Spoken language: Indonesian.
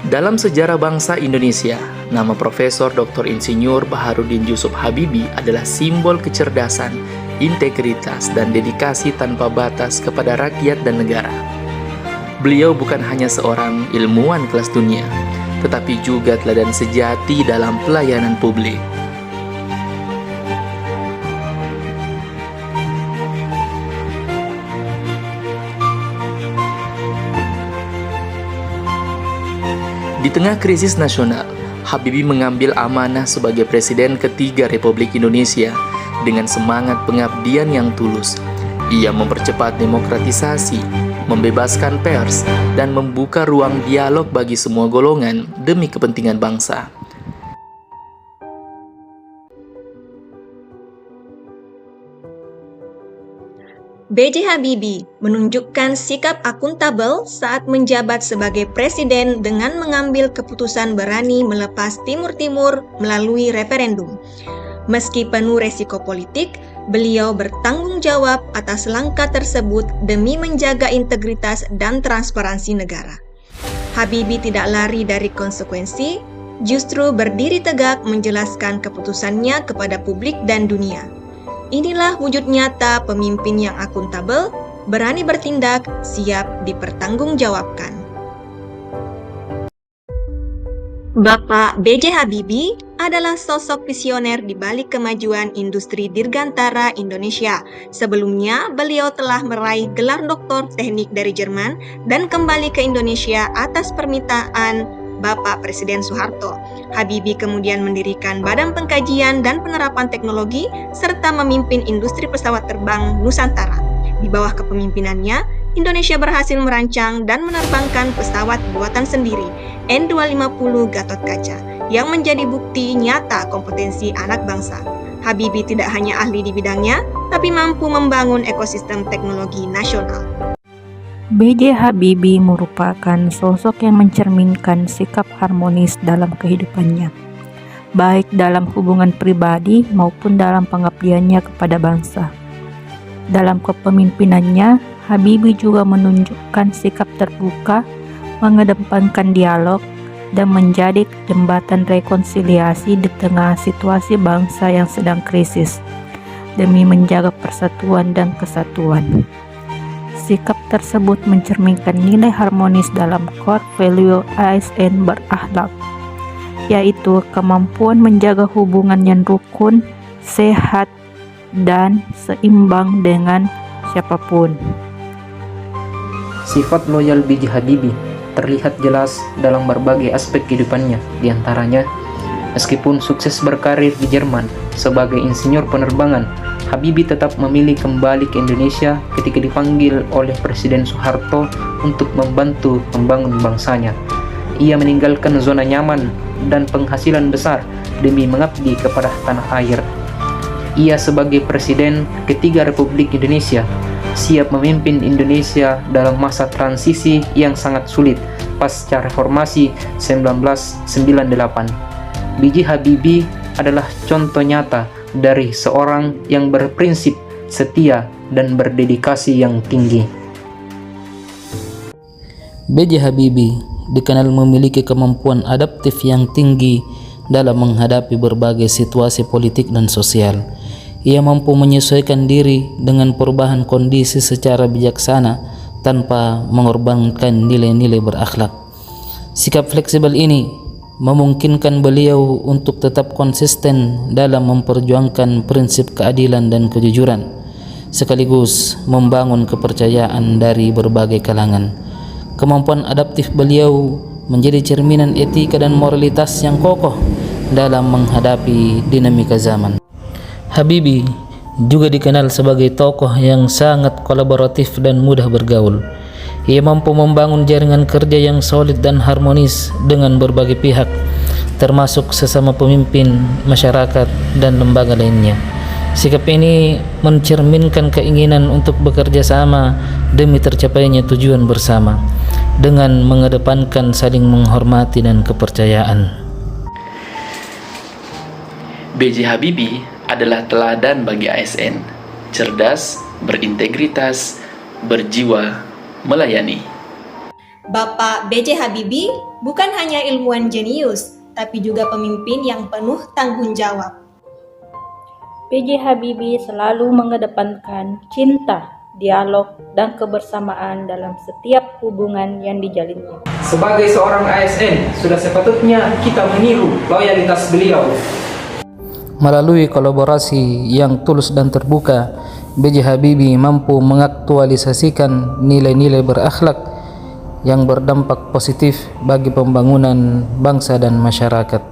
Dalam sejarah bangsa Indonesia, nama Profesor Dr. Insinyur Baharudin Yusuf Habibie adalah simbol kecerdasan, integritas, dan dedikasi tanpa batas kepada rakyat dan negara. Beliau bukan hanya seorang ilmuwan kelas dunia, tetapi juga teladan sejati dalam pelayanan publik. Di tengah krisis nasional, Habibie mengambil amanah sebagai Presiden ketiga Republik Indonesia dengan semangat pengabdian yang tulus. Ia mempercepat demokratisasi, membebaskan pers, dan membuka ruang dialog bagi semua golongan demi kepentingan bangsa. B.J. Habibie menunjukkan sikap akuntabel saat menjabat sebagai presiden dengan mengambil keputusan berani melepas Timur Timur melalui referendum. Meski penuh resiko politik, beliau bertanggung jawab atas langkah tersebut demi menjaga integritas dan transparansi negara. Habibie tidak lari dari konsekuensi, justru berdiri tegak menjelaskan keputusannya kepada publik dan dunia. Inilah wujud nyata pemimpin yang akuntabel, berani bertindak, siap dipertanggungjawabkan. Bapak B.J. Habibie adalah sosok visioner di balik kemajuan industri dirgantara Indonesia. Sebelumnya, beliau telah meraih gelar doktor teknik dari Jerman dan kembali ke Indonesia atas permintaan Bapak Presiden Soeharto. Habibie kemudian mendirikan Badan Pengkajian dan Penerapan Teknologi serta memimpin industri pesawat terbang Nusantara. Di bawah kepemimpinannya, Indonesia berhasil merancang dan menerbangkan pesawat buatan sendiri N250 Gatot-Kaca yang menjadi bukti nyata kompetensi anak bangsa. Habibie tidak hanya ahli di bidangnya, tapi mampu membangun ekosistem teknologi nasional. B.J. Habibie merupakan sosok yang mencerminkan sikap harmonis dalam kehidupannya, baik dalam hubungan pribadi maupun dalam pengabdiannya kepada bangsa. Dalam kepemimpinannya, Habibie juga menunjukkan sikap terbuka, mengedepankan dialog, dan menjadi jembatan rekonsiliasi di tengah situasi bangsa yang sedang krisis, demi menjaga persatuan dan kesatuan. Sikap tersebut mencerminkan nilai harmonis dalam core value ASN berakhlak, yaitu kemampuan menjaga hubungan yang rukun, sehat, dan seimbang dengan siapapun. Sifat loyal B.J. Habibie terlihat jelas dalam berbagai aspek kehidupannya, diantaranya meskipun sukses berkarir di Jerman sebagai insinyur penerbangan, Habibie tetap memilih kembali ke Indonesia ketika dipanggil oleh Presiden Soeharto untuk membantu membangun bangsanya. Ia meninggalkan zona nyaman dan penghasilan besar demi mengabdi kepada tanah air. Ia sebagai Presiden ketiga Republik Indonesia siap memimpin Indonesia dalam masa transisi yang sangat sulit pasca reformasi 1998. B.J. Habibie adalah contoh nyata dari seorang yang berprinsip, setia, dan berdedikasi yang tinggi. B.J. Habibie dikenal memiliki kemampuan adaptif yang tinggi dalam menghadapi berbagai situasi politik dan sosial. Ia mampu menyesuaikan diri dengan perubahan kondisi secara bijaksana tanpa mengorbankan nilai-nilai berakhlak. Sikap fleksibel ini memungkinkan beliau untuk tetap konsisten dalam memperjuangkan prinsip keadilan dan kejujuran, sekaligus membangun kepercayaan dari berbagai kalangan. Kemampuan adaptif beliau menjadi cerminan etika dan moralitas yang kokoh dalam menghadapi dinamika zaman. Habibie juga dikenal sebagai tokoh yang sangat kolaboratif dan mudah bergaul. Ia mampu membangun jaringan kerja yang solid dan harmonis dengan berbagai pihak, termasuk sesama pemimpin, masyarakat, dan lembaga lainnya. Sikap ini mencerminkan keinginan untuk bekerja sama demi tercapainya tujuan bersama, dengan mengedepankan saling menghormati dan kepercayaan. B.J. Habibie adalah teladan bagi ASN, cerdas, berintegritas, berjiwa melayani. Bapak B.J. Habibie bukan hanya ilmuwan jenius, tapi juga pemimpin yang penuh tanggung jawab. B.J. Habibie selalu mengedepankan cinta, dialog, dan kebersamaan dalam setiap hubungan yang dijalinnya. Sebagai seorang ASN, sudah sepatutnya kita meniru loyalitas beliau. Melalui kolaborasi yang tulus dan terbuka, B.J. Habibie mampu mengaktualisasikan nilai-nilai berakhlak yang berdampak positif bagi pembangunan bangsa dan masyarakat.